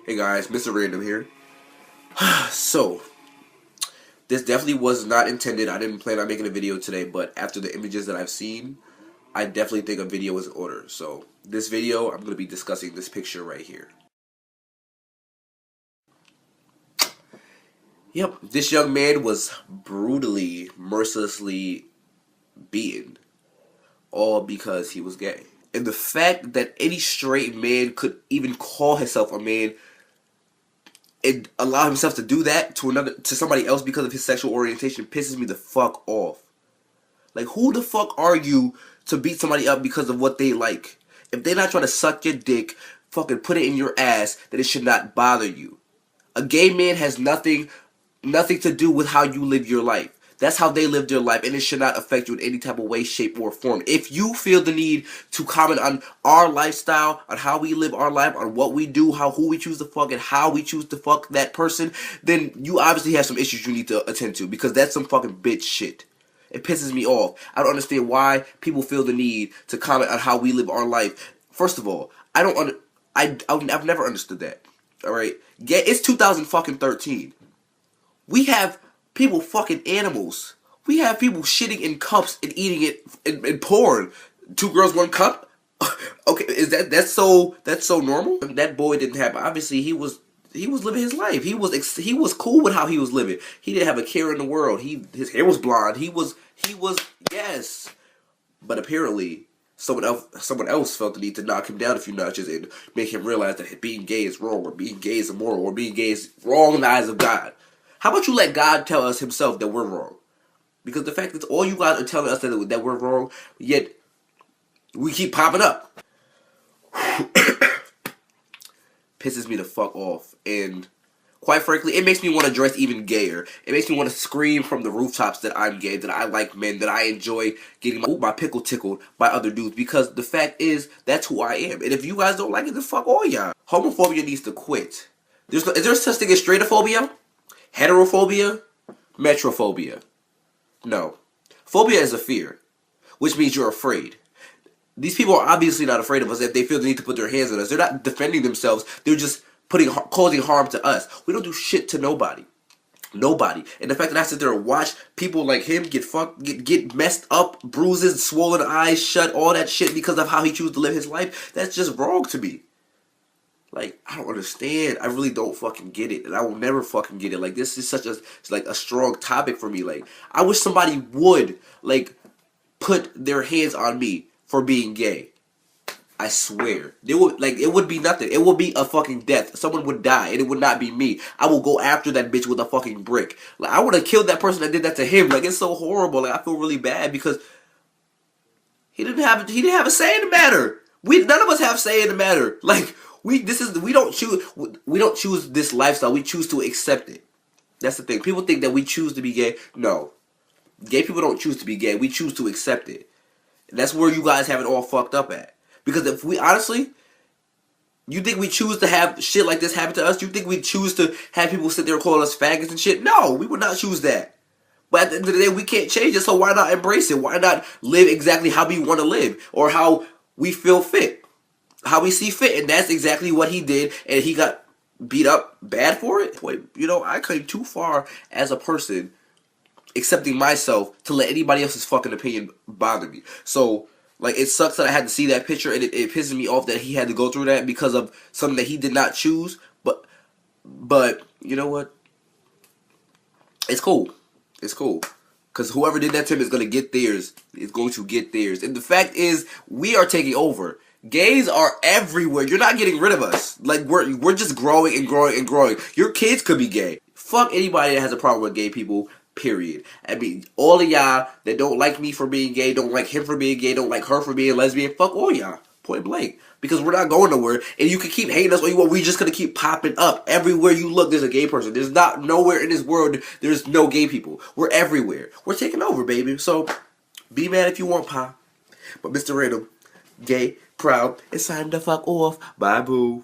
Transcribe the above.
Hey guys, Mr. Random here. So, this definitely was not intended. I didn't plan on making a video today, but after the images that I've seen, I definitely think a video is in order. So, this video, I'm going to be discussing this picture right here. Yep, this young man was brutally, mercilessly beaten, all because he was gay. And the fact that any straight man could even call himself a man and allow himself to do that to somebody else because of his sexual orientation pisses me the fuck off. Like, who the fuck are you to beat somebody up because of what they like? If they're not trying to suck your dick, fucking put it in your ass, then it should not bother you. A gay man has nothing to do with how you live your life. That's how they live their life, and it should not affect you in any type of way, shape, or form. If you feel the need to comment on our lifestyle, on how we live our life, on what we do, who we choose to fuck, and how we choose to fuck that person, then you obviously have some issues you need to attend to, because that's some fucking bitch shit. It pisses me off. I don't understand why people feel the need to comment on how we live our life. First of all, I've never understood that. All right, it's 2013. We have people fucking animals. We have people shitting in cups and eating it in porn. 2 girls, 1 cup. Okay, that's so normal? That boy didn't have. Obviously, he was living his life. He was cool with how he was living. He didn't have a care in the world. His hair was blonde. He was yes. But apparently, someone else felt the need to knock him down a few notches and make him realize that being gay is wrong, or being gay is immoral, or being gay is wrong in the eyes of God. How about you let God tell us himself that we're wrong? Because the fact that all you guys are telling us that we're wrong, yet we keep popping up. Pisses me the fuck off. And quite frankly, it makes me want to dress even gayer. It makes me want to scream from the rooftops that I'm gay, that I like men, that I enjoy getting my pickle tickled by other dudes. Because the fact is, that's who I am. And if you guys don't like it, then fuck all y'all. Homophobia needs to quit. Is there such thing as straightophobia? Heterophobia? Metrophobia? No. Phobia is a fear, which means you're afraid. These people are obviously not afraid of us if they feel the need to put their hands on us. They're not defending themselves. They're just causing harm to us. We don't do shit to nobody. Nobody. And the fact that I sit there and watch people like him get messed up, bruises, swollen eyes, shut, all that shit because of how he chooses to live his life, that's just wrong to me. Like, I don't understand. I really don't fucking get it. And I will never fucking get it. Like, this is such a strong topic for me. Like, I wish somebody would, like, put their hands on me for being gay. I swear. It would be nothing. It would be a fucking death. Someone would die, and it would not be me. I will go after that bitch with a fucking brick. Like, I would have killed that person that did that to him. Like, it's so horrible. Like, I feel really bad because he didn't have a say in the matter. None of us have say in the matter. Like, we don't choose this lifestyle. We choose to accept it. That's the thing. People think that we choose to be gay. No. Gay people don't choose to be gay. We choose to accept it. And that's where you guys have it all fucked up at. Because if we honestly, you think we choose to have shit like this happen to us? You think we choose to have people sit there calling us faggots and shit? No, we would not choose that. But at the end of the day, we can't change it, so why not embrace it? Why not live exactly how we want to live? Or how we feel fit? How we see fit, and that's exactly what he did, and he got beat up bad for it. Boy, I came too far as a person accepting myself to let anybody else's fucking opinion bother me. So, like, it sucks that I had to see that picture, and it pisses me off that he had to go through that because of something that he did not choose. But you know what? It's cool. It's cool. Because whoever did that to him is going to get theirs. Is going to get theirs. And the fact is, we are taking over. Gays are everywhere. You're not getting rid of us. Like, we're just growing and growing and growing. Your kids could be gay. Fuck anybody that has a problem with gay people, period. I mean, all of y'all that don't like me for being gay, don't like him for being gay, don't like her for being lesbian, fuck all y'all. Point blank. Because we're not going nowhere. And you can keep hating us all you want. We're just going to keep popping up. Everywhere you look, there's a gay person. There's not nowhere in this world there's no gay people. We're everywhere. We're taking over, baby. So, be mad if you want, pa. But Mr. Random, gay, proud, it's time to fuck off. Bye, boo.